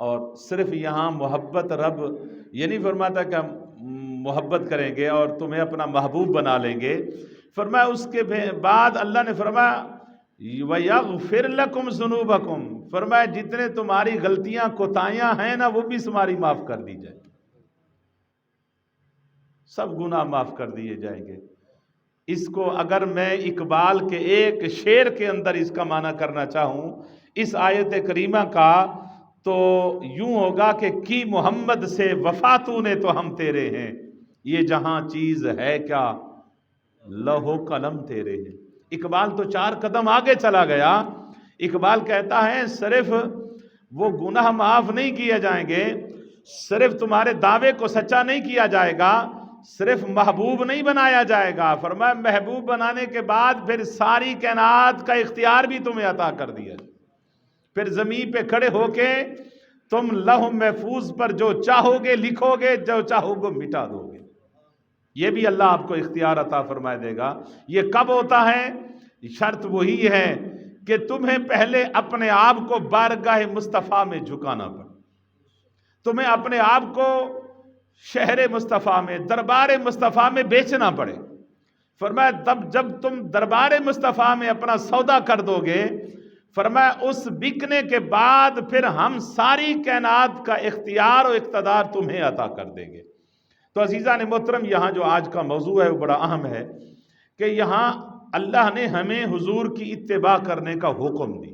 اور صرف یہاں محبت رب یہ نہیں فرماتا کہ ہم محبت کریں گے اور تمہیں اپنا محبوب بنا لیں گے. فرمایا اس کے بعد اللہ نے فرمایا وَيَغْفِرْ لَكُمْ ذُنُوبَكُمْ، فرمایا جتنے تمہاری غلطیاں کوتاہیاں ہیں نا وہ بھی تمہاری معاف کر دی جائیں، سب گناہ معاف کر دیے جائیں گے. اس کو اگر میں اقبال کے ایک شعر کے اندر اس کا معنی کرنا چاہوں اس آیت کریمہ کا تو یوں ہوگا کہ کی محمد سے وفا تو نے تو ہم تیرے ہیں، یہ جہاں چیز ہے کیا لوح قلم تیرے ہیں. اقبال تو 4 قدم آگے چلا گیا. اقبال کہتا ہے صرف وہ گناہ معاف نہیں کیے جائیں گے، صرف تمہارے دعوے کو سچا نہیں کیا جائے گا، صرف محبوب نہیں بنایا جائے گا، فرمایا محبوب بنانے کے بعد پھر ساری کائنات کا اختیار بھی تمہیں عطا کر دیا جائے. پھر زمین پہ کھڑے ہو کے تم لوح محفوظ پر جو چاہو گے لکھو گے، جو چاہو گے مٹا دو گے. یہ بھی اللہ آپ کو اختیار عطا فرمائے دے گا. یہ کب ہوتا ہے؟ شرط وہی ہے کہ تمہیں پہلے اپنے آپ کو بارگاہ مصطفیٰ میں جھکانا پڑے، تمہیں اپنے آپ کو شہر مصطفیٰ میں دربار مصطفیٰ میں بیچنا پڑے. فرمایا تب جب تم دربار مصطفیٰ میں اپنا سودا کر دو گے، فرمایا اس بکنے کے بعد پھر ہم ساری کائنات کا اختیار و اقتدار تمہیں عطا کر دیں گے. تو عزیزان محترم یہاں جو آج کا موضوع ہے وہ بڑا اہم ہے کہ یہاں اللہ نے ہمیں حضور کی اتباع کرنے کا حکم دی.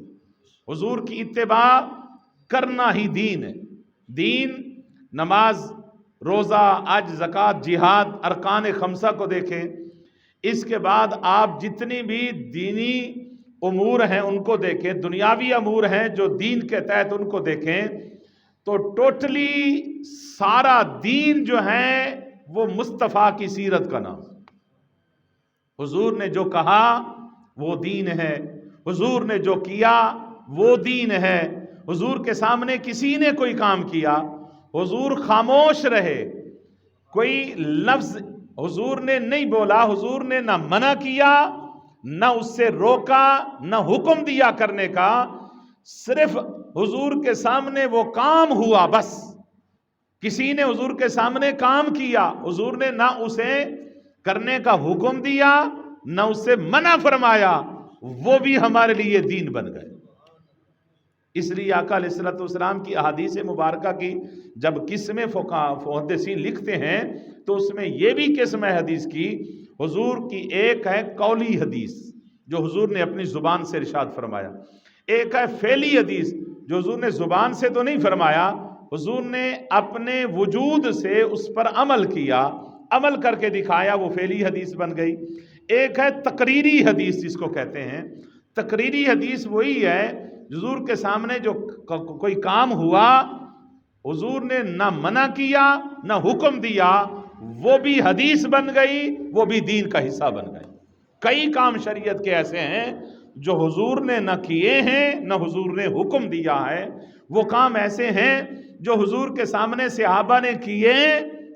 حضور کی اتباع کرنا ہی دین ہے. دین نماز، روزہ، حج، زکوٰۃ، جہاد، ارکان خمسہ کو دیکھیں. اس کے بعد آپ جتنی بھی دینی امور ہیں ان کو دیکھیں، دنیاوی امور ہیں جو دین کے تحت ان کو دیکھیں تو ٹوٹلی سارا دین جو ہے وہ مصطفیٰ کی سیرت کا نام. حضور نے جو کہا وہ دین ہے، حضور نے جو کیا وہ دین ہے. حضور کے سامنے کسی نے کوئی کام کیا حضور خاموش رہے، کوئی لفظ حضور نے نہیں بولا، حضور نے نہ منع کیا نہ اس سے روکا نہ حکم دیا کرنے کا، صرف حضور کے سامنے وہ کام ہوا. بس کسی نے حضور کے سامنے کام کیا، حضور نے نہ اسے کرنے کا حکم دیا نہ اس سے منع فرمایا، وہ بھی ہمارے لیے دین بن گئے. اس لیے آقا علیہ الصلوۃ والسلام کی احادیث مبارکہ کی جب قسمیں محدثین لکھتے ہیں تو اس میں یہ بھی قسم ہے حدیث کی، حضور کی ایک ہے قولی حدیث جو حضور نے اپنی زبان سے ارشاد فرمایا، ایک ہے فعلی حدیث جو حضور نے زبان سے تو نہیں فرمایا، حضور نے اپنے وجود سے اس پر عمل کیا، عمل کر کے دکھایا، وہ فعلی حدیث بن گئی. ایک ہے تقریری حدیث جس کو کہتے ہیں. تقریری حدیث وہی ہے حضور کے سامنے جو کوئی کام ہوا حضور نے نہ منع کیا نہ حکم دیا، وہ بھی حدیث بن گئی، وہ بھی دین کا حصہ بن گئی. کئی کام شریعت کے ایسے ہیں جو حضور نے نہ کیے ہیں نہ حضور نے حکم دیا ہے، وہ کام ایسے ہیں جو حضور کے سامنے صحابہ نے کیے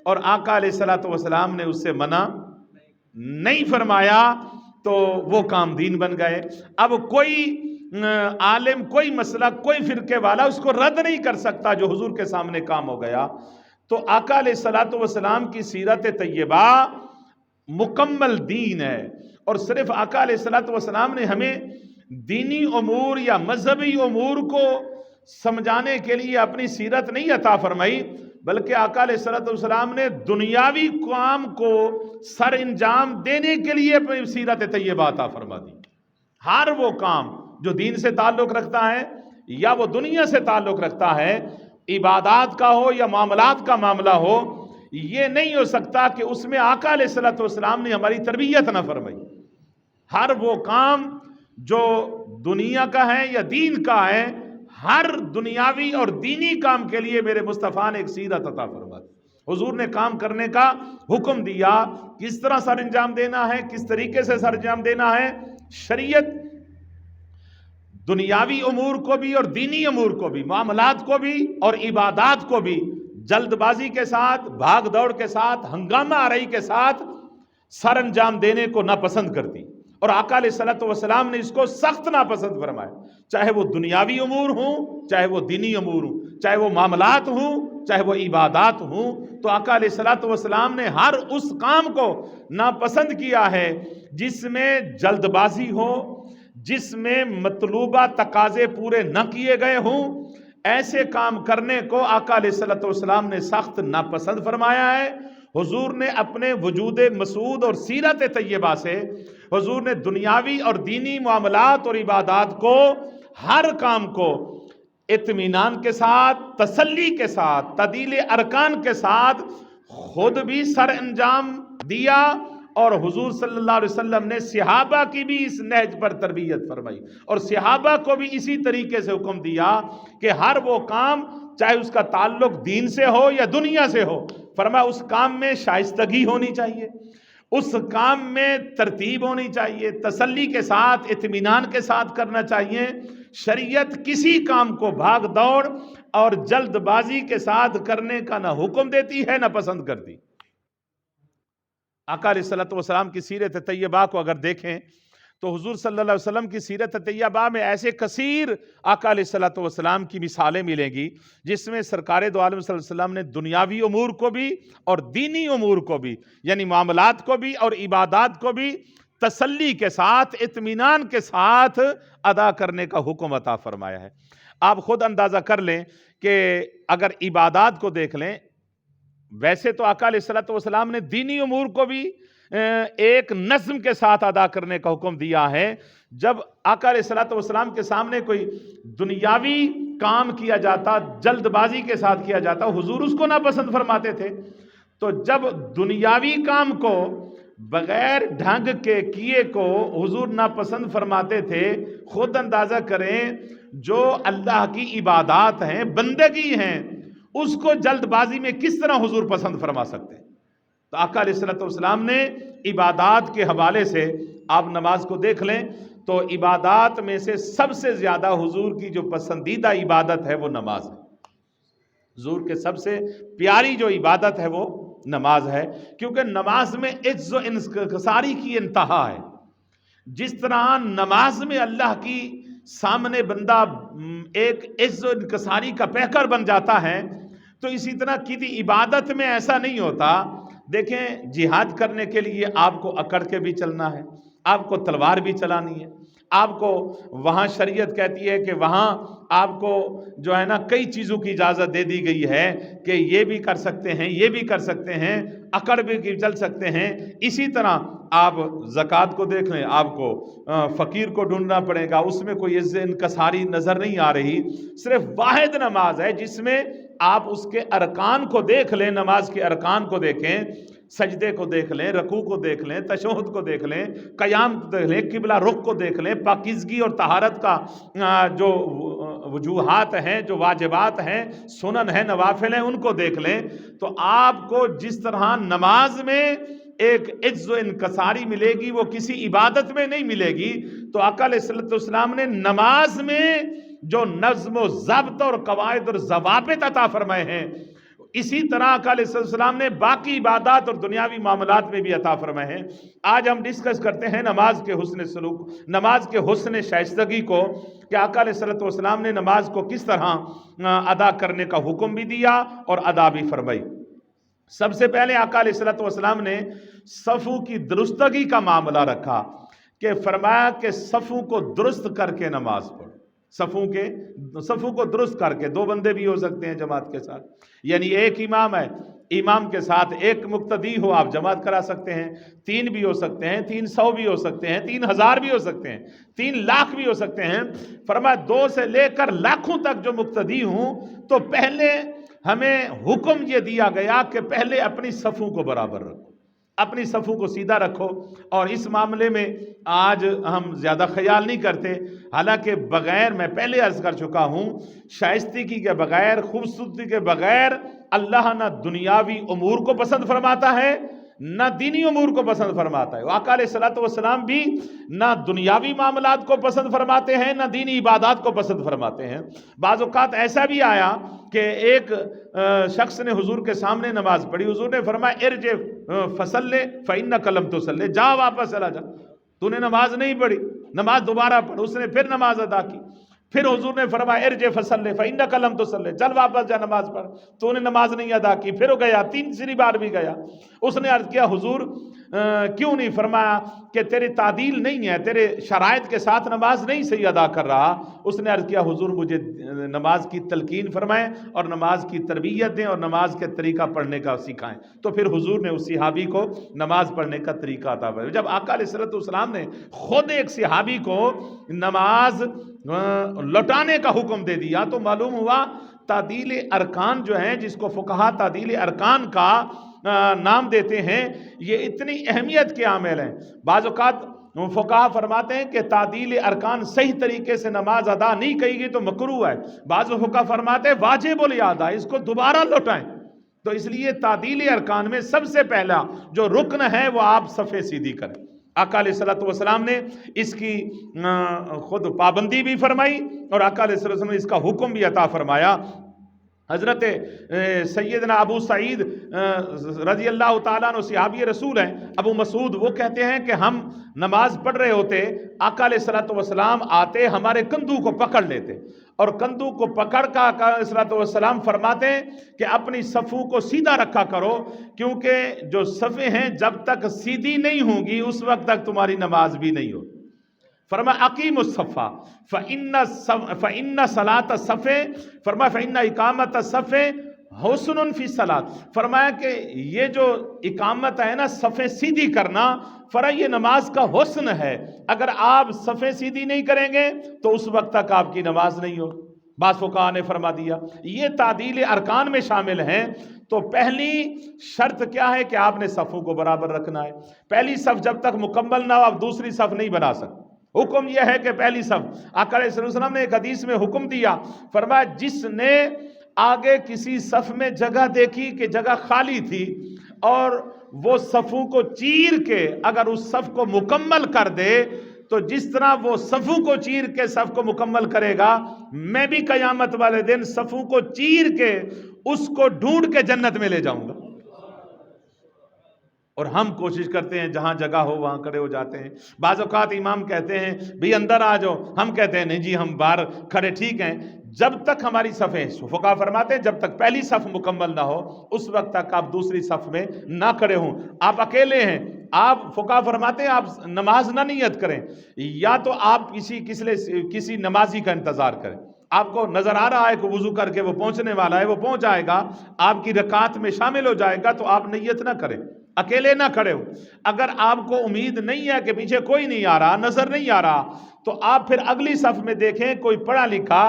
اور آقا علیہ الصلوۃ والسلام نے اس سے منع نہیں فرمایا تو وہ کام دین بن گئے. اب کوئی عالم، کوئی مسئلہ، کوئی فرقے والا اس کو رد نہیں کر سکتا جو حضور کے سامنے کام ہو گیا. تو آقا علیہ الصلوۃ والسلام کی سیرت طیبہ مکمل دین ہے. اور صرف آقا علیہ الصلوۃ والسلام نے ہمیں دینی امور یا مذہبی امور کو سمجھانے کے لیے اپنی سیرت نہیں عطا فرمائی، بلکہ آقا علیہ الصلوۃ والسلام نے دنیاوی کام کو سر انجام دینے کے لیے اپنی سیرت طیبہ عطا فرما دی. ہر وہ کام جو دین سے تعلق رکھتا ہے یا وہ دنیا سے تعلق رکھتا ہے، عبادات کا ہو یا معاملات کا معاملہ ہو، یہ نہیں ہو سکتا کہ اس میں آقا علیہ الصلوۃ والسلام نے ہماری تربیت نہ فرمائی. ہر وہ کام جو دنیا کا ہے یا دین کا ہے، ہر دنیاوی اور دینی کام کے لیے میرے مصطفیٰ نے ایک سیرت عطا فرما دی. حضور نے کام کرنے کا حکم دیا، کس طرح سر انجام دینا ہے، کس طریقے سے سر انجام دینا ہے. شریعت دنیاوی امور کو بھی اور دینی امور کو بھی، معاملات کو بھی اور عبادات کو بھی جلد بازی کے ساتھ، بھاگ دوڑ کے ساتھ، ہنگامہ آرائی کے ساتھ سر انجام دینے کو ناپسند کرتی. اور آقا علیہ الصلوۃ والسلام نے اس کو سخت ناپسند فرمایا، چاہے وہ دنیاوی امور ہوں چاہے وہ دینی امور ہوں. چاہے وہ معاملات ہوں چاہے وہ عبادات ہوں، تو آقا علیہ الصلوۃ والسلام نے ہر اس کام کو ناپسند کیا ہے جس میں جلد بازی ہو، جس میں مطلوبہ تقاضے پورے نہ کیے گئے ہوں۔ ایسے کام کرنے کو آقا علیہ الصلوۃ والسلام نے سخت ناپسند فرمایا ہے۔ حضور نے اپنے وجود مسعود اور سیرت طیبہ سے حضور نے دنیاوی اور دینی معاملات اور عبادات کو، ہر کام کو اطمینان کے ساتھ، تسلی کے ساتھ، تعدیل ارکان کے ساتھ خود بھی سر انجام دیا، اور حضور صلی اللہ علیہ وسلم نے صحابہ کی بھی اس نہج پر تربیت فرمائی، اور صحابہ کو بھی اسی طریقے سے حکم دیا کہ ہر وہ کام چاہے اس کا تعلق دین سے ہو یا دنیا سے ہو، فرمایا اس کام میں شائستگی ہونی چاہیے، اس کام میں ترتیب ہونی چاہیے، تسلی کے ساتھ، اطمینان کے ساتھ کرنا چاہیے۔ شریعت کسی کام کو بھاگ دوڑ اور جلد بازی کے ساتھ کرنے کا نہ حکم دیتی ہے نہ پسند کرتی۔ آقا علیہ الصلوۃ والسلام کی سیرت طیبہ کو اگر دیکھیں تو حضور صلی اللہ علیہ وسلم کی سیرت طیبہ میں ایسے کثیر آقا علیہ الصلوۃ والسلام کی مثالیں ملیں گی جس میں سرکار دو عالم صلی اللہ علیہ وسلم نے دنیاوی امور کو بھی اور دینی امور کو بھی، یعنی معاملات کو بھی اور عبادات کو بھی تسلی کے ساتھ، اطمینان کے ساتھ ادا کرنے کا حکم عطا فرمایا ہے۔ آپ خود اندازہ کر لیں کہ اگر عبادات کو دیکھ لیں، ویسے تو آقا علیہ الصلوۃ والسلام نے دینی امور کو بھی ایک نظم کے ساتھ ادا کرنے کا حکم دیا ہے۔ جب آقا علیہ الصلوۃ والسلام کے سامنے کوئی دنیاوی کام کیا جاتا، جلد بازی کے ساتھ کیا جاتا، حضور اس کو ناپسند فرماتے تھے۔ تو جب دنیاوی کام کو بغیر ڈھنگ کے کیے کو حضور ناپسند فرماتے تھے، خود اندازہ کریں جو اللہ کی عبادات ہیں، بندگی ہیں، اس کو جلد بازی میں کس طرح حضور پسند فرما سکتے ہیں؟ تو آقا علیہ الصلوۃ والسلام نے عبادات کے حوالے سے، آپ نماز کو دیکھ لیں تو عبادات میں سے سب سے زیادہ حضور کی جو پسندیدہ عبادت ہے وہ نماز ہے۔ حضور کے سب سے پیاری جو عبادت ہے وہ نماز ہے، کیونکہ نماز میں عجز و انکساری کی انتہا ہے۔ جس طرح نماز میں اللہ کی سامنے بندہ ایک عجز و انکساری کا پیکر بن جاتا ہے، تو اسی طرح کسی عبادت میں ایسا نہیں ہوتا۔ دیکھیں، جہاد کرنے کے لیے آپ کو اکڑ کے بھی چلنا ہے، آپ کو تلوار بھی چلانی ہے، آپ کو وہاں شریعت کہتی ہے کہ وہاں آپ کو جو ہے نا کئی چیزوں کی اجازت دے دی گئی ہے کہ یہ بھی کر سکتے ہیں، یہ بھی کر سکتے ہیں، اکڑ بھی چل سکتے ہیں۔ اسی طرح آپ زکوٰۃ کو دیکھ لیں، آپ کو فقیر کو ڈھونڈنا پڑے گا، اس میں کوئی عجز انکساری نظر نہیں آ رہی۔ صرف واحد نماز ہے جس میں آپ اس کے ارکان کو دیکھ لیں، نماز کے ارکان کو دیکھیں، سجدے کو دیکھ لیں، رکوع کو دیکھ لیں، تشہد کو دیکھ لیں، قیام کو دیکھ لیں، قبلہ رخ کو دیکھ لیں، پاکیزگی اور طہارت کا جو وجوہات ہیں، جو واجبات ہیں، سنن ہیں، نوافل ہیں، ان کو دیکھ لیں، تو آپ کو جس طرح نماز میں ایک عجز و انکساری ملے گی وہ کسی عبادت میں نہیں ملے گی۔ تو آقا علیہ الصلوۃ والسلام نے نماز میں جو نظم و ضبط اور قواعد اور ضوابط عطا فرمائے ہیں، اسی طرح آقا علیہ السلام نے باقی عبادات اور دنیاوی معاملات میں بھی عطا فرمائے ہیں۔ آج ہم ڈسکس کرتے ہیں نماز کے حسن سلوک، نماز کے حسن شائستگی کو، کہ آقا علیہ السلام نے نماز کو کس طرح ادا کرنے کا حکم بھی دیا اور ادا بھی فرمائی۔ سب سے پہلے آقا علیہ السلام نے صفوں کی درستگی کا معاملہ رکھا، کہ فرمایا کہ صفوں کو درست کر کے نماز پڑھو۔ صفوں کو درست کر کے، دو بندے بھی ہو سکتے ہیں جماعت کے ساتھ، یعنی ایک امام ہے، امام کے ساتھ ایک مقتدی ہو، آپ جماعت کرا سکتے ہیں، 3 بھی ہو سکتے ہیں، 300 بھی ہو سکتے ہیں، 3000 بھی ہو سکتے ہیں، 3 لاکھ بھی ہو سکتے ہیں۔ فرمایا 2 سے لے کر لاکھوں تک جو مقتدی ہوں، تو پہلے ہمیں حکم یہ دیا گیا کہ پہلے اپنی صفوں کو برابر رکھو، اپنی صفوں کو سیدھا رکھو۔ اور اس معاملے میں آج ہم زیادہ خیال نہیں کرتے، حالانکہ بغیر، میں پہلے عرض کر چکا ہوں، شائستگی کے بغیر، خوبصورتی کے بغیر اللہ نہ دنیاوی امور کو پسند فرماتا ہے نہ دینی امور کو پسند فرماتا ہے۔ آقا علیہ الصلوۃ والسلام بھی نہ دنیاوی معاملات کو پسند فرماتے ہیں نہ دینی عبادات کو پسند فرماتے ہیں۔ بعض اوقات ایسا بھی آیا کہ ایک شخص نے حضور کے سامنے نماز پڑھی، حضور نے فرمایا ارجع فصلی فإنک لم تصلی، جا واپس چلا جا، تو نے نماز نہیں پڑھی، نماز دوبارہ پڑھ۔ اس نے پھر نماز ادا کی، پھر حضور نے فرمایا ارجع فصلی فإنک لم تصلی، چل واپس جا نماز پڑھ، تو نے نماز نہیں ادا کی۔ پھر وہ گیا، تیسری بار بھی گیا، اس نے عرض کیا حضور کیوں نہیں؟ فرمایا کہ تیری تعدیل نہیں ہے، تیرے شرائط کے ساتھ نماز نہیں صحیح ادا کر رہا۔ اس نے عرض کیا حضور مجھے نماز کی تلقین فرمائیں اور نماز کی تربیت دیں اور نماز کے طریقہ پڑھنے کا سکھائیں۔ تو پھر حضور نے اس صحابی کو نماز پڑھنے کا طریقہ عطا فرمایا۔ جب آقا علیہ الصلوۃ والسلام نے خود ایک صحابی کو نماز لوٹانے کا حکم دے دیا تو معلوم ہوا تعدیل ارکان جو ہیں، جس کو فقہا تعدیل ارکان کا نام دیتے ہیں، یہ اتنی اہمیت کے عامل ہیں۔ بعض اوقات فقہا فرماتے ہیں کہ تعدیل ارکان صحیح طریقے سے نماز ادا نہیں کی گئی تو مکروہ ہے، بعض فقہا فرماتے ہیں واجب الادا، اس کو دوبارہ لوٹائیں۔ تو اس لیے تعدیل ارکان میں سب سے پہلا جو رکن ہے وہ آپ صفیں سیدھی کریں۔ آقا علیہ الصلوۃ والسلام نے اس کی خود پابندی بھی فرمائی اور آقا علیہ الصلوۃ والسلام نے اس کا حکم بھی عطا فرمایا۔ حضرت سیدنا ابو سعید رضی اللہ تعالیٰ عنہ صحابی رسول ہیں، ابو مسعود، وہ کہتے ہیں کہ ہم نماز پڑھ رہے ہوتے، آقا علیہ الصلوۃ والسلام آتے ہمارے کندھوں کو پکڑ لیتے اور کندھوں کو پکڑ کر آقا علیہ الصلوۃ والسلام فرماتے ہیں کہ اپنی صفوں کو سیدھا رکھا کرو، کیونکہ جو صفیں ہیں جب تک سیدھی نہیں ہوں گی اس وقت تک تمہاری نماز بھی نہیں ہوگی۔ فرمایا اقیم الصف فإن صلاۃ الصف، فرمایا فإن اقامت الصف حسن فی الصلاۃ، فرمایا کہ یہ جو اقامت ہے نا صفیں سیدھی کرنا، فرمایا یہ نماز کا حسن ہے، اگر آپ صفیں سیدھی نہیں کریں گے تو اس وقت تک آپ کی نماز نہیں ہوگی۔ بعض فقہا نے فرما دیا یہ تعدیل ارکان میں شامل ہیں۔ تو پہلی شرط کیا ہے کہ آپ نے صفوں کو برابر رکھنا ہے۔ پہلی صف جب تک مکمل نہ ہو آپ دوسری صف نہیں بنا سکتے۔ حکم یہ ہے کہ پہلی صف، آقا علیہ السلام نے ایک حدیث میں حکم دیا، فرمایا جس نے آگے کسی صف میں جگہ دیکھی کہ جگہ خالی تھی اور وہ صفوں کو چیر کے اگر اس صف کو مکمل کر دے، تو جس طرح وہ صفوں کو چیر کے صف کو مکمل کرے گا، میں بھی قیامت والے دن صفوں کو چیر کے اس کو ڈھونڈ کے جنت میں لے جاؤں گا۔ اور ہم کوشش کرتے ہیں جہاں جگہ ہو وہاں کھڑے ہو جاتے ہیں۔ بعض اوقات امام کہتے ہیں بھی اندر آ جاؤ، ہم کہتے ہیں نہیں جی ہم باہر کھڑے ٹھیک ہیں۔ جب تک ہماری صفیں، فقہا فرماتے ہیں جب تک پہلی صف مکمل نہ ہو اس وقت تک آپ دوسری صف میں نہ کھڑے ہوں۔ آپ اکیلے ہیں، آپ فقہا فرماتے ہیں آپ نماز نہ نیت کریں، یا تو آپ کسی نمازی کا انتظار کریں۔ آپ کو نظر آ رہا ہے کہ وضو کر کے وہ پہنچنے والا ہے، وہ پہنچ جائے گا، آپ کی رکعت میں شامل ہو جائے گا، تو آپ نیت نہ کریں، اکیلے نہ کھڑے ہو۔ اگر آپ کو امید نہیں ہے کہ پیچھے کوئی نہیں آ رہا، نظر نہیں آ رہا، تو آپ پھر اگلی صف میں دیکھیں کوئی پڑھا لکھا،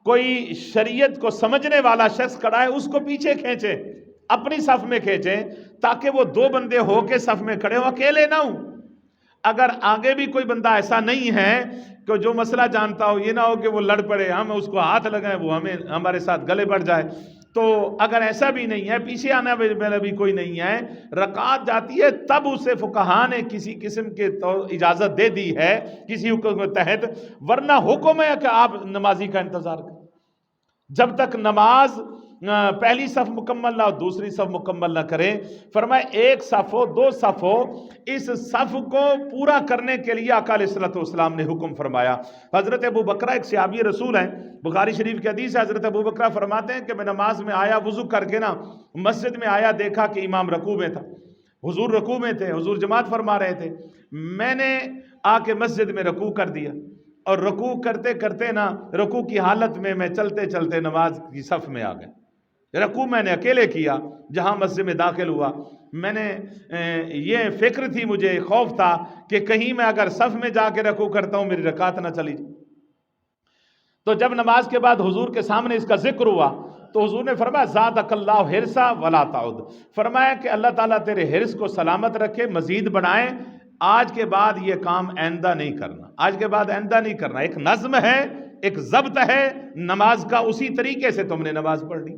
کوئی شریعت کو سمجھنے والا شخص کھڑا ہے، اس کو پیچھے کھینچیں، اپنی صف میں کھینچیں، تاکہ وہ دو بندے ہو کے صف میں کھڑے ہوں، اکیلے نہ ہوں۔ اگر آگے بھی کوئی بندہ ایسا نہیں ہے کہ جو مسئلہ جانتا ہو، یہ نہ ہو کہ وہ لڑ پڑے، ہم اس کو ہاتھ لگائیں، وہ ہمارے ساتھ گلے بڑھ جائے، تو اگر ایسا بھی نہیں ہے، پیچھے آنے والا بھی کوئی نہیں ہے، رکعت جاتی ہے تب اسے فقہا نے کسی قسم کے اجازت دے دی ہے کسی حکم کے تحت، ورنہ حکم ہے کہ آپ نمازی کا انتظار کریں جب تک نماز پہلی صف مکمل نہ ہو دوسری صف مکمل نہ کریں۔ فرمایا ایک صف ہو، دو صف ہو، اس صف کو پورا کرنے کے لیے آقا علیہ الصلوۃ والسلام نے حکم فرمایا۔ حضرت ابو بکرہ ایک صحابی رسول ہیں، بخاری شریف کی حدیث ہے، حضرت ابو بکرہ فرماتے ہیں کہ میں نماز میں آیا، وضو کر کے نا مسجد میں آیا، دیکھا کہ امام رکوع میں تھا، حضور رکوع میں تھے، حضور جماعت فرما رہے تھے، میں نے آ کے مسجد میں رکوع کر دیا، اور رکوع کرتے کرتے نا رکوع کی حالت میں چلتے چلتے نماز کی صف میں آ گئے۔ رکوع میں نے اکیلے کیا، جہاں مسجد میں داخل ہوا میں نے یہ فکر تھی، مجھے خوف تھا کہ کہیں میں اگر صف میں جا کے رکوع کرتا ہوں میری رکعت نہ چلی جائے۔ تو جب نماز کے بعد حضور کے سامنے اس کا ذکر ہوا تو حضور نے فرمایا زادک اللہ حرصا ولا تعد، فرمایا کہ اللہ تعالیٰ تیرے حرص کو سلامت رکھے، مزید بڑھائیں، آج کے بعد یہ کام آئندہ نہیں کرنا، آج کے بعد آئندہ نہیں کرنا۔ ایک نظم ہے، ایک ضبط ہے نماز کا، اسی طریقے سے تم نے نماز پڑھ لی۔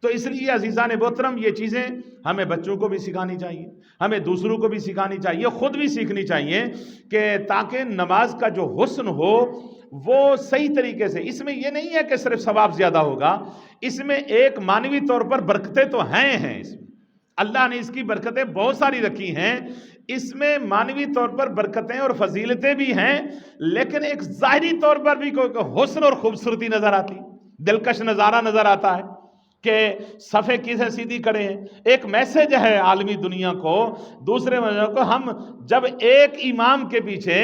تو اس لیے عزیزان محترم یہ چیزیں ہمیں بچوں کو بھی سکھانی چاہیے، ہمیں دوسروں کو بھی سکھانی چاہیے، خود بھی سیکھنی چاہیے، کہ تاکہ نماز کا جو حسن ہو وہ صحیح طریقے سے، اس میں یہ نہیں ہے کہ صرف ثواب زیادہ ہوگا، اس میں ایک معنوی طور پر برکتیں تو ہیں اس میں، اللہ نے اس کی برکتیں بہت ساری رکھی ہیں۔ اس میں معنوی طور پر برکتیں اور فضیلتیں بھی ہیں، لیکن ایک ظاہری طور پر بھی کوئی حسن اور خوبصورتی نظر آتی، دلکش نظارہ نظر آتا ہے کہ صفیں کسے سیدھی کرے ہیں۔ ایک میسج ہے عالمی دنیا کو، دوسرے کو، ہم جب ایک امام کے پیچھے،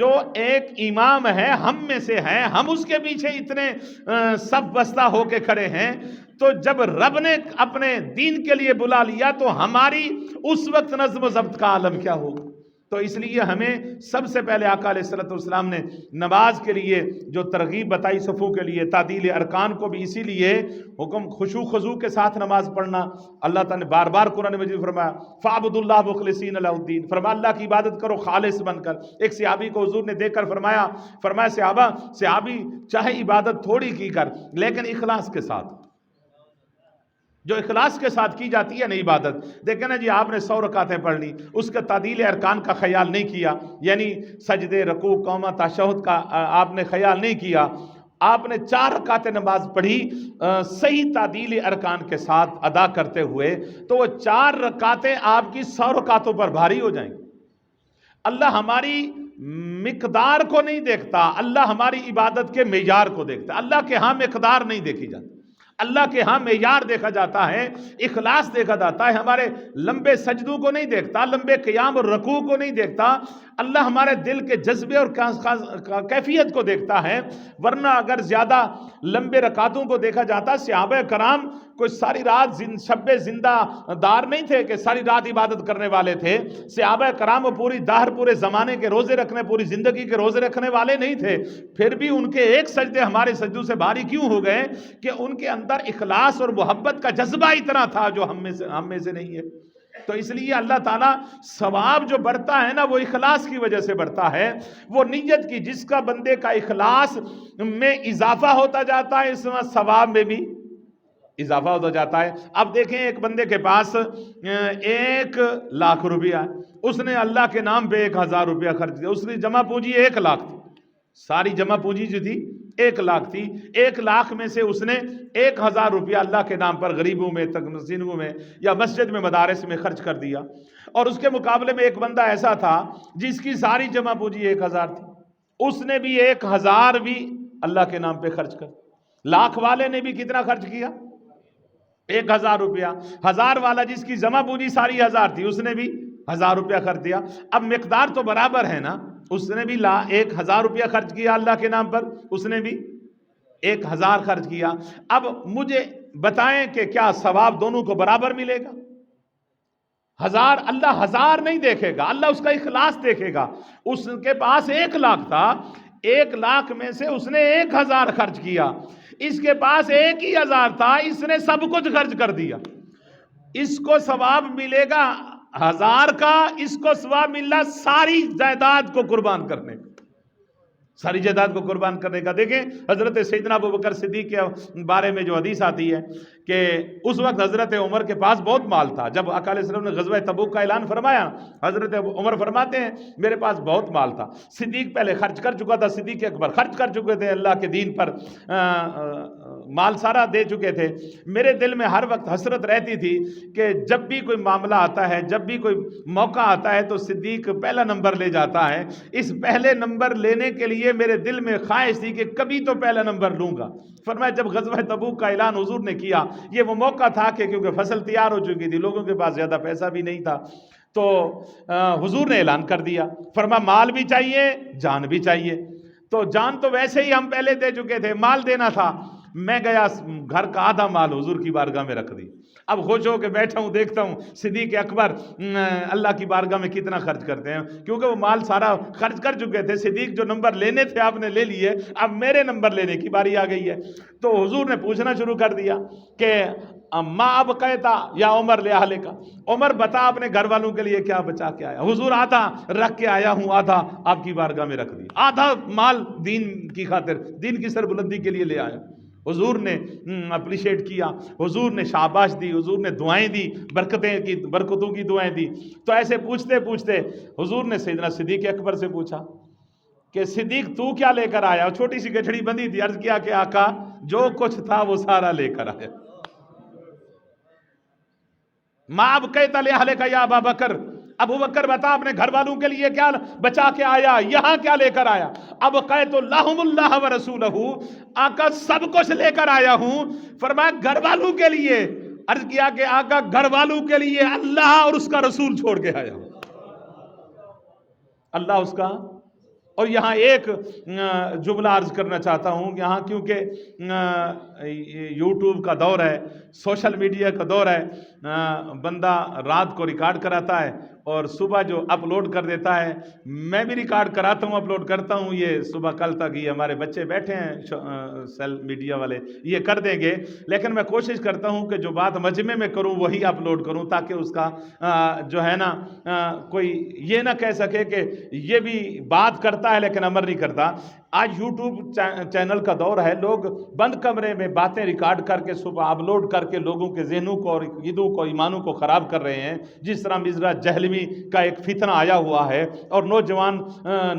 جو ایک امام ہے ہم میں سے ہے، ہم اس کے پیچھے اتنے صف بستہ ہو کے کھڑے ہیں، تو جب رب نے اپنے دین کے لیے بلا لیا تو ہماری اس وقت نظم و ضبط کا عالم کیا ہوگا۔ تو اس لیے ہمیں سب سے پہلے آقا علیہ السلام نے نماز کے لیے جو ترغیب بتائی، صفوں کے لیے تعدیل ارکان کو بھی اسی لیے حکم خشوع خضوع کے ساتھ نماز پڑھنا۔ اللہ تعالیٰ نے بار بار قرآن مجید فرمایا فَعْبُدُوا اللَّهَ مُخْلِصِينَ لَهُ الدِّينَ، فرمایا اللہ کی عبادت کرو خالص بن کر۔ ایک صحابی کو حضور نے دیکھ کر فرمایا صحابی چاہے عبادت تھوڑی کی کر لیکن اخلاص کے ساتھ، جو اخلاص کے ساتھ کی جاتی ہے نا عبادت۔ دیکھیں نا جی، آپ نے 100 رکعتیں پڑھ لی، اس کا تعدیل ارکان کا خیال نہیں کیا، یعنی سجدے، رکوع، قوما، تشہد کا آپ نے خیال نہیں کیا، آپ نے 4 رکعتیں نماز پڑھی صحیح تعدیل ارکان کے ساتھ ادا کرتے ہوئے، تو وہ 4 رکعتیں آپ کی 100 رکعتوں پر بھاری ہو جائیں گی۔ اللہ ہماری مقدار کو نہیں دیکھتا، اللہ ہماری عبادت کے معیار کو دیکھتا ہے۔ اللہ کے ہاں مقدار نہیں دیکھی جاتی، اللہ کے ہاں معیار دیکھا جاتا ہے، اخلاص دیکھا جاتا ہے۔ ہمارے لمبے سجدوں کو نہیں دیکھتا، لمبے قیام اور رکوع کو نہیں دیکھتا، اللہ ہمارے دل کے جذبے اور کیفیت کو دیکھتا ہے۔ ورنہ اگر زیادہ لمبے رکعتوں کو دیکھا جاتا، صحابہ کرام کوئی ساری رات شب زندہ دار نہیں تھے کہ ساری رات عبادت کرنے والے تھے۔ صحابہ کرام وہ پوری دہر، پورے زمانے کے روزے رکھنے، پوری زندگی کے روزے رکھنے والے نہیں تھے، پھر بھی ان کے ایک سجدے ہمارے سجدوں سے بھاری کیوں ہو گئے؟ کہ ان کے اندر اخلاص اور محبت کا جذبہ اتنا تھا جو ہم میں سے نہیں ہے۔ تو اس لیے اللہ تعالیٰ ثواب جو بڑھتا ہے نا، وہ اخلاص کی وجہ سے بڑھتا ہے، وہ نیت کی، جس کا بندے کا اخلاص میں اضافہ ہوتا جاتا ہے، اس میں ثواب میں بھی اضافہ ہوتا جاتا ہے۔ اب دیکھیں ایک بندے کے پاس 1,00,000 روپیہ ہے، اس نے اللہ کے نام پہ 1,000 روپیہ خرچ کیا، اس نے جمع پونجی 1,00,000 تھی، ساری جمع پونجی جو تھی 1,00,000 تھی، 1,00,000 میں سے اس نے 1,000 روپیہ اللہ کے نام پر غریبوں میں، مسکینوں میں یا مسجد میں، مدارس میں خرچ کر دیا۔ اور اس کے مقابلے میں ایک بندہ ایسا تھا جس کی ساری جمع پونجی 1,000 تھی، اس نے بھی 1,000 بھی اللہ کے نام پہ خرچ کر۔ 1,00,000 والے نے بھی کتنا خرچ کیا؟ 1,000 روپیہ۔ 1,000 والا جس کی جمع پونجی ساری 1,000 تھی، اس نے بھی 1,000 روپیہ خرچ دیا۔ اب مقدار تو برابر ہے نا، اس نے بھی 1,000 روپیہ خرچ کیا اللہ کے نام پر، اس نے بھی 1,000 خرچ کیا۔ اب مجھے بتائیں کہ کیا ثواب دونوں کو برابر ملے گا؟ 1,000 اللہ 1,000 نہیں دیکھے گا، اللہ اس کا اخلاص دیکھے گا۔ اس کے پاس 1,00,000 تھا، 1,00,000 میں سے اس نے 1,000 خرچ کیا، اس کے پاس 1,000 تھا، اس نے سب کچھ خرچ کر دیا۔ اس کو ثواب ملے گا 1,000 کا، اس کو ثواب ملا ساری جائیداد کو قربان کرنے کا، ساری جائیداد کو قربان کرنے کا۔ دیکھیں حضرت سیدنا ابوبکر صدیق کے بارے میں جو حدیث آتی ہے کہ اس وقت حضرت عمر کے پاس بہت مال تھا۔ جب آقا علیہ السلام نے غزوہ تبوک کا اعلان فرمایا، حضرت عمر فرماتے ہیں میرے پاس بہت مال تھا۔ صدیق پہلے خرچ کر چکا تھا، صدیق اکبر خرچ کر چکے تھے، اللہ کے دین پر مال سارا دے چکے تھے۔ میرے دل میں ہر وقت حسرت رہتی تھی کہ جب بھی کوئی معاملہ آتا ہے، جب بھی کوئی موقع آتا ہے تو صدیق پہلا نمبر لے جاتا ہے۔ اس پہلے نمبر لینے کے لیے میرے دل میں خواہش تھی کہ کبھی تو پہلا نمبر لوں گا۔ فرمایا جب غزوہ تبوک کا اعلان حضور نے کیا، یہ وہ موقع تھا کہ کیونکہ فصل تیار ہو چکی تھی، لوگوں کے پاس زیادہ پیسہ بھی نہیں تھا، تو حضور نے اعلان کر دیا، فرمایا مال بھی چاہیے، جان بھی چاہیے۔ تو جان تو ویسے ہی ہم پہلے دے چکے تھے، مال دینا تھا۔ میں گیا، گھر کا آدھا مال حضور کی بارگاہ میں رکھ دی۔ اب خوش ہو کے بیٹھا ہوں، دیکھتا ہوں صدیق اکبر اللہ کی بارگاہ میں کتنا خرچ کرتے ہیں، کیونکہ وہ مال سارا خرچ کر چکے تھے۔ صدیق جو نمبر لینے تھے آپ نے لے لیے، اب میرے نمبر لینے کی باری آ گئی ہے۔ تو حضور نے پوچھنا شروع کر دیا کہ ما اب کہتا یا عمر لے اہلے کا، عمر بتا اپنے گھر والوں کے لیے کیا بچا کے آیا؟ حضور آدھا رکھ کے آیا ہوں، آدھا آپ کی بارگاہ میں رکھ دیا، آدھا مال دین کی خاطر، دین کی سربلندی کے لیے لے آیا۔ حضور نے اپریشیٹ کیا، حضور نے شاباش دی، حضور نے دعائیں دی، برکتوں کی دعائیں دی۔ تو ایسے پوچھتے پوچھتے حضور نے سیدنا صدیق اکبر سے پوچھا کہ صدیق تو کیا لے کر آیا؟ چھوٹی سی گٹھڑی بندی تھی، عرض کیا کہ آقا جو کچھ تھا وہ سارا لے کر آیا۔ ما اب کہتا لے اہلے کا یا ابا بکر، ابو بکر بتا اپنے گھر والوں کے لیے کیا بچا کے آیا، یہاں کیا لے کر آیا؟ اب قیت اللہم اللہ و رسولہ، آقا سب کچھ لے کر آیا ہوں، فرمایا گھر والوں کے لیے، عرض کیا کہ آقا گھر والوں کے لیے اللہ اور اس کا رسول چھوڑ کے آیا ہوں، اللہ اس کا۔ اور یہاں ایک جملہ عرض کرنا چاہتا ہوں، یہاں کیونکہ یوٹیوب کا دور ہے، سوشل میڈیا کا دور ہے، بندہ رات کو ریکارڈ کراتا ہے اور صبح جو اپلوڈ کر دیتا ہے، میں بھی ریکارڈ کراتا ہوں، اپلوڈ کرتا ہوں، یہ صبح کل تک یہ ہمارے بچے بیٹھے ہیں سوشل میڈیا والے یہ کر دیں گے، لیکن میں کوشش کرتا ہوں کہ جو بات مجمع میں کروں وہی اپلوڈ کروں، تاکہ اس کا جو ہے نا کوئی یہ نہ کہہ سکے کہ یہ بھی بات کرتا ہے لیکن عمل نہیں کرتا۔ آج یوٹیوب چینل کا دور ہے، لوگ بند کمرے میں باتیں ریکارڈ کر کے صبح اپلوڈ کر کے لوگوں کے ذہنوں کو اور عقیدوں کو ایمانوں کو خراب کر رہے ہیں، جس طرح مرزا جہلوی کا ایک فتنہ آیا ہوا ہے اور نوجوان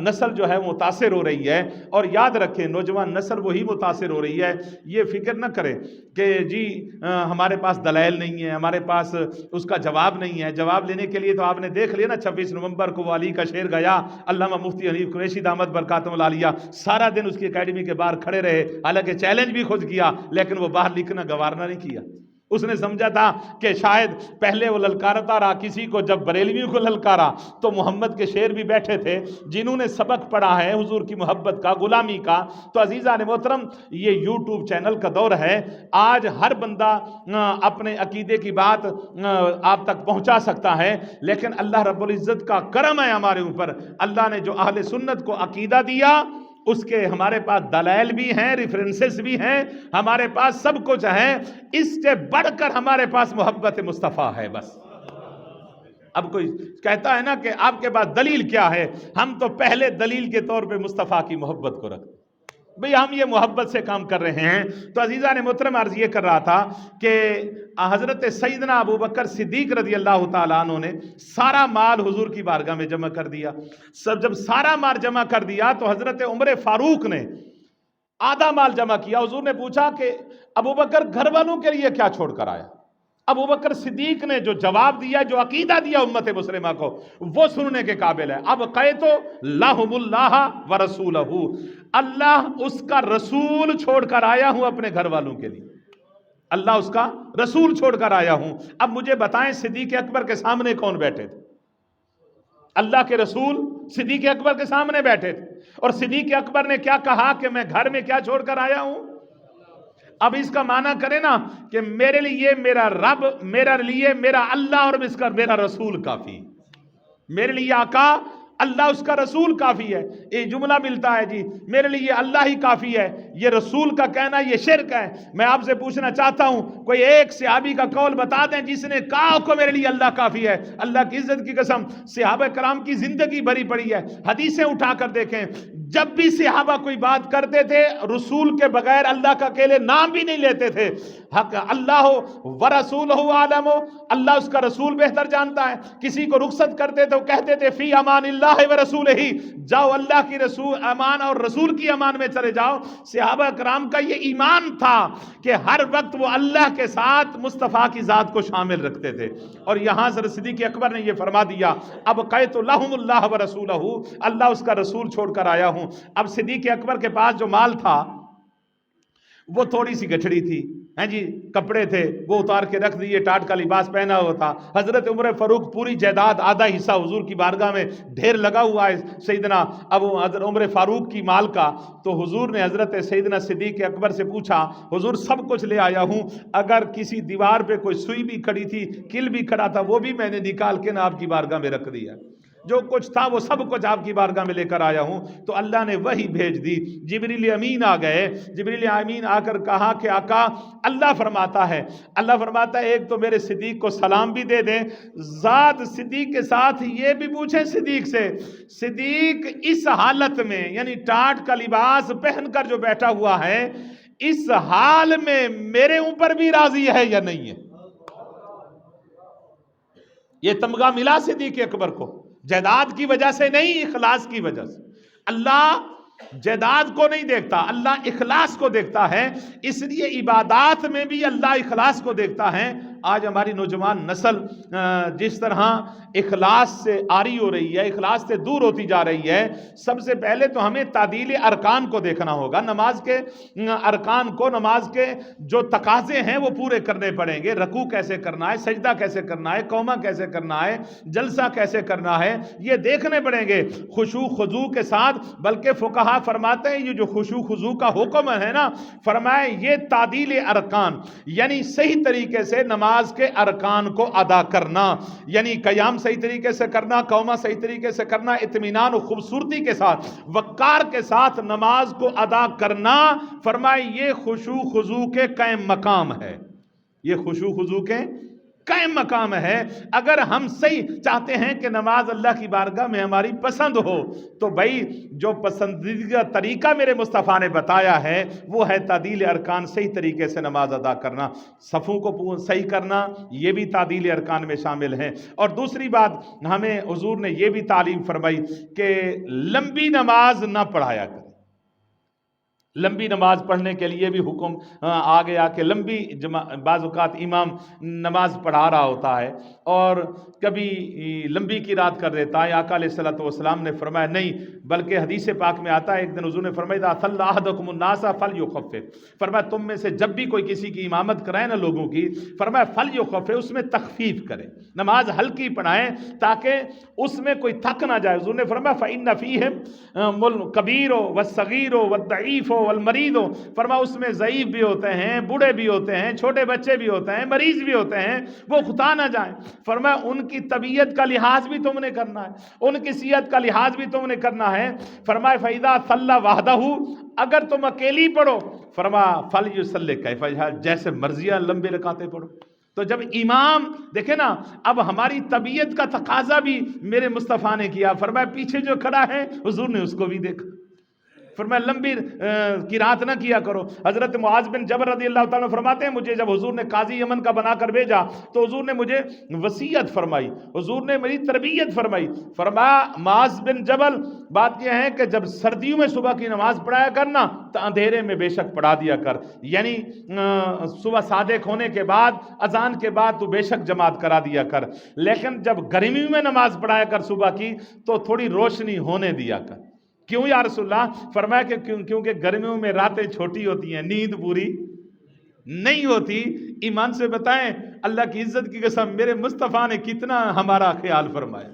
نسل جو ہے متاثر ہو رہی ہے۔ اور یاد رکھیں نوجوان نسل وہی متاثر ہو رہی ہے، یہ فکر نہ کرے کہ جی ہمارے پاس دلائل نہیں ہے، ہمارے پاس اس کا جواب نہیں ہے۔ جواب لینے کے لیے تو آپ نے دیکھ لیا نا 26 نومبر کو وہ علی کا شعر گیا، علامہ مفتی حنیف قریشی دامت برکاتہم العالیہ سارا دن اس کی اکیڈمی کے باہر کھڑے رہے، حالانکہ چیلنج بھی خود کیا لیکن وہ باہر لکھنا گوارنا نہیں کیا۔ اس نے سمجھا تھا کہ شاید پہلے وہ للکارتا رہا کسی کو، جب بریلویوں کو للکارا تو محمد کے شعر بھی بیٹھے تھے جنہوں نے سبق پڑھا ہے حضور کی محبت کا، غلامی کا۔ تو عزیزان محترم یہ یوٹیوب چینل کا دور ہے، آج ہر بندہ اپنے عقیدے کی بات آپ تک پہنچا سکتا ہے، لیکن اللہ رب العزت کا کرم ہے ہمارے اوپر، اللہ نے جو اہل سنت کو عقیدہ دیا اس کے ہمارے پاس دلائل بھی ہیں، ریفرنسز بھی ہیں، ہمارے پاس سب کچھ ہے، اس سے بڑھ کر ہمارے پاس محبت مصطفیٰ ہے بس۔ اب کوئی کہتا ہے نا کہ آپ کے پاس دلیل کیا ہے، ہم تو پہلے دلیل کے طور پہ مصطفیٰ کی محبت کو رکھتے بھئی، ہم یہ محبت سے کام کر رہے ہیں۔ تو عزیزان محترم عرض یہ کر رہا تھا کہ حضرت سیدنا ابو بکر صدیق رضی اللہ تعالیٰ عنہ نے سارا مال حضور کی بارگاہ میں جمع کر دیا۔ جب سارا مال جمع کر دیا تو حضرت عمر فاروق نے آدھا مال جمع کیا۔ حضور نے پوچھا کہ ابو بکر گھر والوں کے لیے کیا چھوڑ کر آیا؟ ابو بکر صدیق نے جو جواب دیا، جو عقیدہ دیا امت مسلمہ کو، وہ سننے کے قابل ہے۔ اب قیتو لہم اللہ و رسولہ، اللہ اس کا رسول چھوڑ کر آیا ہوں اپنے گھر والوں کے لیے، اللہ اس کا رسول چھوڑ کر آیا ہوں۔ اب مجھے بتائیں صدیق اکبر کے سامنے کون بیٹھے تھے؟ اللہ کے رسول صدیق اکبر کے سامنے بیٹھے تھے، اور صدیق اکبر نے کیا کہا کہ میں گھر میں کیا چھوڑ کر آیا ہوں؟ اب اس کا معنی کرے نا کہ میرے لیے میرا رب، میرے لیے میرا اللہ اور اس کا میرا رسول کافی، میرے لیے آقا اللہ اس کا رسول کافی ہے۔ یہ جملہ ملتا ہے جی میرے لیے اللہ ہی کافی ہے، یہ رسول کا کہنا یہ شرک ہے۔ میں آپ سے پوچھنا چاہتا ہوں کوئی ایک صحابی کا قول بتا دیں جس نے کہا کو میرے لیے اللہ کافی ہے۔ اللہ کی عزت کی قسم صحابہ کرام کی زندگی بھری پڑی ہے، حدیثیں اٹھا کر دیکھیں، جب بھی صحابہ کوئی بات کرتے تھے رسول کے بغیر اللہ کا اکیلے نام بھی نہیں لیتے تھے۔ حق اللہ و رسولہ عالم، اللہ اس کا رسول بہتر جانتا ہے۔ کسی کو رخصت کرتے تو کہتے تھے فی امان اللہ و رسولہ، جاؤ اللہ کی رسول امان اور رسول کی امان میں چلے جاؤ۔ صحابہ کرام کا یہ ایمان تھا کہ ہر وقت وہ اللہ کے ساتھ مصطفیٰ کی ذات کو شامل رکھتے تھے۔ اور یہاں سے صدیق اکبر نے یہ فرما دیا اب قیت لہم اللہ و رسولہ، اللہ اس کا رسول چھوڑ کر آیا ہوں۔ اب صدیق اکبر کے پاس جو مال تھا وہ تھوڑی سی گٹھڑی تھی، ہیں جی کپڑے تھے وہ اتار کے رکھ دیے، ٹاٹ کا لباس پہنا ہوا تھا۔ حضرت عمر فاروق پوری جائیداد آدھا حصہ حضور کی بارگاہ میں ڈھیر لگا ہوا ہے سیدنا حضرت عمر فاروق کی مال کا۔ تو حضور نے حضرت سیدنا صدیق اکبر سے پوچھا حضور سب کچھ لے آیا ہوں، اگر کسی دیوار پہ کوئی سوئی بھی کھڑی تھی، کل بھی کھڑا تھا، وہ بھی میں نے نکال کے نا آپ کی بارگاہ میں رکھ دیا، جو کچھ تھا وہ سب کچھ آپ کی بارگاہ میں لے کر آیا ہوں۔ تو اللہ نے وحی بھیج دی، جبریل امین آ گئے، جبریل امین آ کر کہا کہ آقا اللہ فرماتا ہے ایک تو میرے صدیق کو سلام بھی دے دیں، ذات صدیق کے ساتھ یہ بھی پوچھیں صدیق سے، صدیق اس حالت میں یعنی ٹاٹ کا لباس پہن کر جو بیٹھا ہوا ہے اس حال میں میرے اوپر بھی راضی ہے یا نہیں ہے؟ یہ تمغہ ملا صدیق اکبر کو جائیداد کی وجہ سے نہیں، اخلاص کی وجہ سے۔ اللہ جائیداد کو نہیں دیکھتا، اللہ اخلاص کو دیکھتا ہے، اس لیے عبادات میں بھی اللہ اخلاص کو دیکھتا ہے۔ آج ہماری نوجوان نسل جس طرح اخلاص سے عاری ہو رہی ہے، اخلاص سے دور ہوتی جا رہی ہے، سب سے پہلے تو ہمیں تعدیل ارکان کو دیکھنا ہوگا، نماز کے ارکان کو، نماز کے جو تقاضے ہیں وہ پورے کرنے پڑیں گے۔ رکوع کیسے کرنا ہے، سجدہ کیسے کرنا ہے، قومہ کیسے کرنا ہے، جلسہ کیسے کرنا ہے، یہ دیکھنے پڑیں گے خشوع خضوع کے ساتھ۔ بلکہ فقہا فرماتے ہیں یہ جو خشوع خضوع کا حکم ہے نا، فرمائے یہ تعدیل ارکان، یعنی صحیح طریقے سے نماز کے ارکان کو ادا کرنا، یعنی قیام صحیح طریقے سے کرنا، قومہ صحیح طریقے سے کرنا، اطمینان و خوبصورتی کے ساتھ، وقار کے ساتھ نماز کو ادا کرنا، فرمائے یہ خشوع خضوع کے قائم مقام ہے، یہ خشوع خضوع کے قائم مقام ہے۔ اگر ہم صحیح چاہتے ہیں کہ نماز اللہ کی بارگاہ میں ہماری پسند ہو تو بھائی جو پسندیدہ طریقہ میرے مصطفیٰ نے بتایا ہے وہ ہے تعدیل ارکان، صحیح طریقے سے نماز ادا کرنا، صفوں کو صحیح کرنا، یہ بھی تعدیل ارکان میں شامل ہیں۔ اور دوسری بات ہمیں حضور نے یہ بھی تعلیم فرمائی کہ لمبی نماز نہ پڑھایا کرے۔ لمبی نماز پڑھنے کے لیے بھی حکم آ گیا کہ لمبی بعض اوقات امام نماز پڑھا رہا ہوتا ہے اور کبھی لمبی کی رات کر دیتا ہے۔ آقا علیہ الصلوۃ والسلام نے فرمایا نہیں، بلکہ حدیث پاک میں آتا ہے، ایک دن حضور نے فرمایا اذا صلی احدکم الناس فلیخفف، فرمایا تم میں سے جب بھی کوئی کسی کی امامت کرائے نا لوگوں کی، فرمایا فلیخفف، اس میں تخفیف کرے، نماز ہلکی پڑھائیں تاکہ اس میں کوئی تھک نہ جائے۔ حضور نے فرمایا فإن فیہم الکبیر والصغیر والضعیف والمریض، فرمایا اس میں ضعیف بھی ہوتے ہیں، بوڑھے بھی ہوتے ہیں، چھوٹے بچے بھی ہوتے ہیں، مریض بھی ہوتے ہیں، وہ خطا نہ جائیں۔ فرمایا ان کی طبیعت کا لحاظ بھی تم نے کرنا ہے، ان کی صحت کا لحاظ بھی تم نے کرنا ہے۔ فرمایا فَإِذَا صَلَّى وَحْدَهُ، اگر تم اکیلی پڑھو، فرمایا فَلْيُصَلِّ كَيْفَ يَشَاء، جیسے مرضی لمبے رکعتیں پڑھو۔ تو جب امام دیکھیں نا، اب ہماری طبیعت کا تقاضا بھی میرے مصطفیٰ نے کیا، فرمایا پیچھے جو کھڑا ہے حضور نے اس کو بھی دیکھا، فرمایا لمبی قرات نہ کیا کرو۔ حضرت معاذ بن جبل رضی اللہ تعالیٰ فرماتے ہیں مجھے جب حضور نے قاضی یمن کا بنا کر بھیجا تو حضور نے مجھے وصیت فرمائی، حضور نے میری تربیت فرمائی۔ فرمایا معاذ بن جبل، بات یہ ہے کہ جب سردیوں میں صبح کی نماز پڑھایا کرنا تو اندھیرے میں بے شک پڑھا دیا کر، یعنی صبح صادق ہونے کے بعد، اذان کے بعد تو بے شک جماعت کرا دیا کر، لیکن جب گرمیوں میں نماز پڑھایا کر صبح کی تو تھوڑی روشنی ہونے دیا کر۔ کیوں یا رسول اللہ؟ فرمایا کہ کیونکہ گرمیوں میں راتیں چھوٹی ہوتی ہیں، نیند پوری نہیں ہوتی۔ ایمان سے بتائیں اللہ کی عزت کی قسم میرے مصطفیٰ نے کتنا ہمارا خیال فرمایا،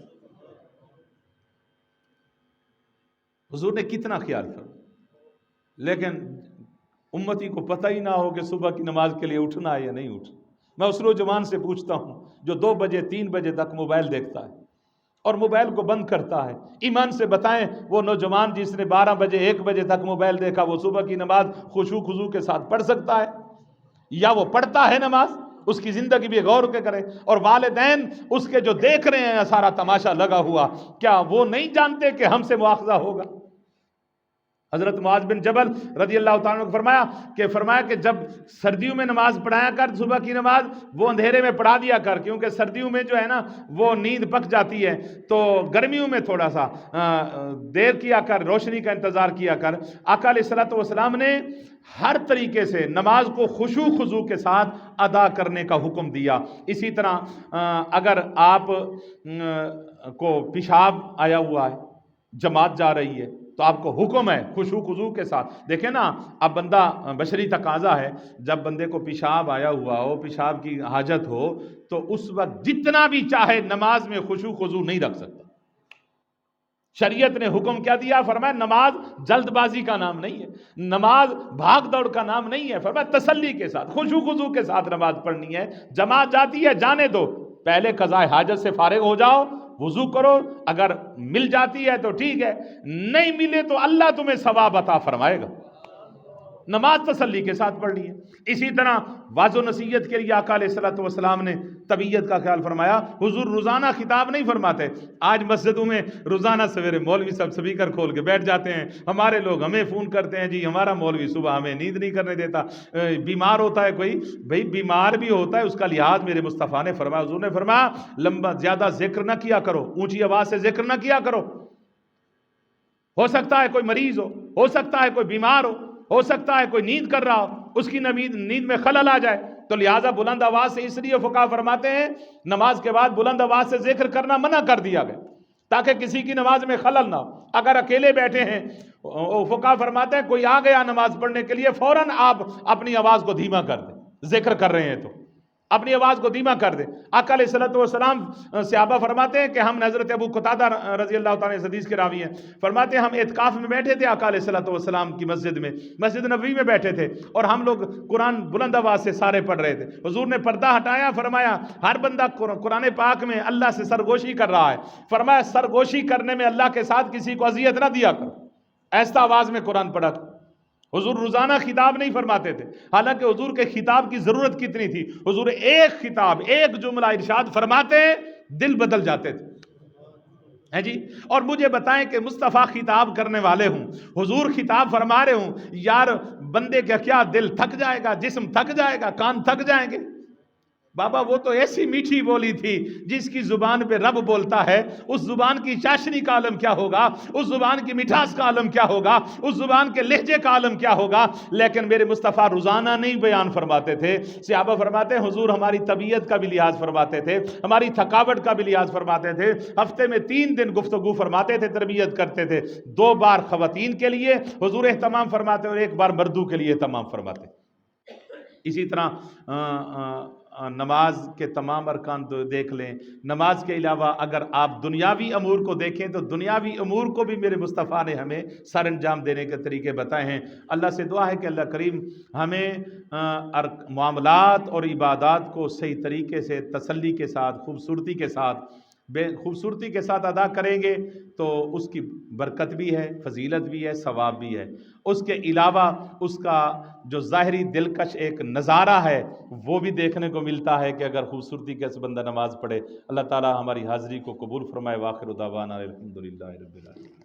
حضور نے کتنا خیال فرمایا، لیکن امتی کو پتہ ہی نہ ہو کہ صبح کی نماز کے لیے اٹھنا ہے یا نہیں اٹھنا۔ میں اس نوجوان سے پوچھتا ہوں جو 2 بجے 3 بجے تک موبائل دیکھتا ہے اور موبائل کو بند کرتا ہے، ایمان سے بتائیں وہ نوجوان جس نے 12 بجے 1 بجے تک موبائل دیکھا، وہ صبح کی نماز خشوع خضوع کے ساتھ پڑھ سکتا ہے؟ یا وہ پڑھتا ہے نماز؟ اس کی زندگی بھی غور کے کرے۔ اور والدین اس کے جو دیکھ رہے ہیں سارا تماشا لگا ہوا، کیا وہ نہیں جانتے کہ ہم سے مواخذہ ہوگا؟ حضرت معاذ بن جبل رضی اللہ تعالیٰ عنہ فرمایا کہ جب سردیوں میں نماز پڑھایا کر، صبح کی نماز وہ اندھیرے میں پڑھا دیا کر، کیونکہ سردیوں میں جو ہے نا وہ نیند پک جاتی ہے، تو گرمیوں میں تھوڑا سا دیر کیا کر، روشنی کا انتظار کیا کر۔ آقا علیہ الصلوۃ والسلام نے ہر طریقے سے نماز کو خشوع خضوع کے ساتھ ادا کرنے کا حکم دیا۔ اسی طرح اگر آپ کو پیشاب آیا ہوا ہے، جماعت جا رہی ہے، تو آپ کو حکم ہے خشوع خضوع کے ساتھ، دیکھیں نا اب بندہ بشری تقاضا ہے، جب بندے کو پیشاب آیا ہوا ہو، پیشاب کی حاجت ہو، تو اس وقت جتنا بھی چاہے نماز میں خشوع خضوع نہیں رکھ سکتا۔ شریعت نے حکم کیا دیا؟ فرمایا نماز جلد بازی کا نام نہیں ہے، نماز بھاگ دوڑ کا نام نہیں ہے، فرمایا تسلی کے ساتھ خشوع خضوع کے ساتھ نماز پڑھنی ہے۔ جماعت جاتی ہے جانے دو، پہلے قضاء حاجت سے فارغ ہو جاؤ، وضو کرو، اگر مل جاتی ہے تو ٹھیک ہے، نہیں ملے تو اللہ تمہیں ثواب عطا فرمائے گا۔ نماز تسلی کے ساتھ پڑھنی ہے۔ اسی طرح واضح و نصیحت کے لیے آقا علیہ الصلوۃ والسلام نے طبیعت کا خیال فرمایا۔ حضور روزانہ خطاب نہیں فرماتے، آج مسجدوں میں روزانہ سویرے مولوی صاحب سپیکر کھول کے بیٹھ جاتے ہیں، ہمارے لوگ ہمیں فون کرتے ہیں جی ہمارا مولوی صبح ہمیں نیند نہیں کرنے دیتا، بیمار ہوتا ہے کوئی، بھئی بیمار بھی ہوتا ہے اس کا لحاظ میرے مصطفیٰ نے فرمایا، حضور نے فرمایا لمبا زیادہ ذکر نہ کیا کرو، اونچی آواز سے ذکر نہ کیا کرو، ہو سکتا ہے کوئی مریض ہو سکتا ہے کوئی بیمار ہو سکتا ہے کوئی نیند کر رہا ہو، اس کی نیند میں خلل آ جائے، تو لہٰذا بلند آواز سے اس لیے فقہا فرماتے ہیں نماز کے بعد بلند آواز سے ذکر کرنا منع کر دیا گیا تاکہ کسی کی نماز میں خلل نہ ہو۔ اگر اکیلے بیٹھے ہیں، فقہا فرماتے ہیں کوئی آ گیا نماز پڑھنے کے لیے، فوراً آپ اپنی آواز کو دھیما کر دیں، ذکر کر رہے ہیں تو اپنی آواز کو دھیما کر دیں۔ آقا علیہ الصلوۃ والسلام صحابہ فرماتے ہیں کہ ہم حضرت ابو قتادہ رضی اللہ تعالیٰ عنہ حدیث کے راوی ہیں، فرماتے ہیں ہم اعتکاف میں بیٹھے تھے آقا علیہ الصلوۃ والسلام کی مسجد میں، مسجد نبوی میں بیٹھے تھے، اور ہم لوگ قرآن بلند آواز سے سارے پڑھ رہے تھے۔ حضور نے پردہ ہٹایا، فرمایا ہر بندہ قرآن پاک میں اللہ سے سرگوشی کر رہا ہے، فرمایا سرگوشی کرنے میں اللہ کے ساتھ کسی کو اذیت نہ دیا کرو، ایسا آواز میں قرآن پڑھا کرو۔ حضور روزانہ خطاب نہیں فرماتے تھے، حالانکہ حضور کے خطاب کی ضرورت کتنی تھی، حضور ایک خطاب، ایک جملہ ارشاد فرماتے دل بدل جاتے تھے، ہے جی۔ اور مجھے بتائیں کہ مصطفیٰ خطاب کرنے والے ہوں، حضور خطاب فرما رہے ہوں، یار بندے کا کیا دل تھک جائے گا، جسم تھک جائے گا، کان تھک جائیں گے۔ بابا وہ تو ایسی میٹھی بولی تھی جس کی زبان پہ رب بولتا ہے، اس زبان کی چاشنی کا عالم کیا ہوگا، اس زبان کی مٹھاس کا عالم کیا ہوگا، اس زبان کے لہجے کا عالم کیا ہوگا۔ لیکن میرے مصطفیٰ روزانہ نہیں بیان فرماتے تھے۔ صحابہ فرماتے ہیں حضور ہماری طبیعت کا بھی لحاظ فرماتے تھے، ہماری تھکاوٹ کا بھی لحاظ فرماتے تھے، ہفتے میں 3 دن گفتگو فرماتے تھے، تربیت کرتے تھے، 2 بار خواتین کے لیے حضور اہتمام فرماتے اور 1 بار مردوں کے لیے اہتمام فرماتے۔ اسی طرح نماز کے تمام ارکان تو دیکھ لیں۔ نماز کے علاوہ اگر آپ دنیاوی امور کو دیکھیں تو دنیاوی امور کو بھی میرے مصطفیٰ نے ہمیں سر انجام دینے کے طریقے بتائے ہیں۔ اللہ سے دعا ہے کہ اللہ کریم ہمیں معاملات اور عبادات کو صحیح طریقے سے، تسلی کے ساتھ، خوبصورتی کے ساتھ ادا کریں گے تو اس کی برکت بھی ہے، فضیلت بھی ہے، ثواب بھی ہے۔ اس کے علاوہ اس کا جو ظاہری دلکش ایک نظارہ ہے وہ بھی دیکھنے کو ملتا ہے کہ اگر خوبصورتی کے سے بندہ نماز پڑھے۔ اللہ تعالی ہماری حاضری کو قبول فرمائے۔ وآخر دعوانا الحمدللہ رب العالمین۔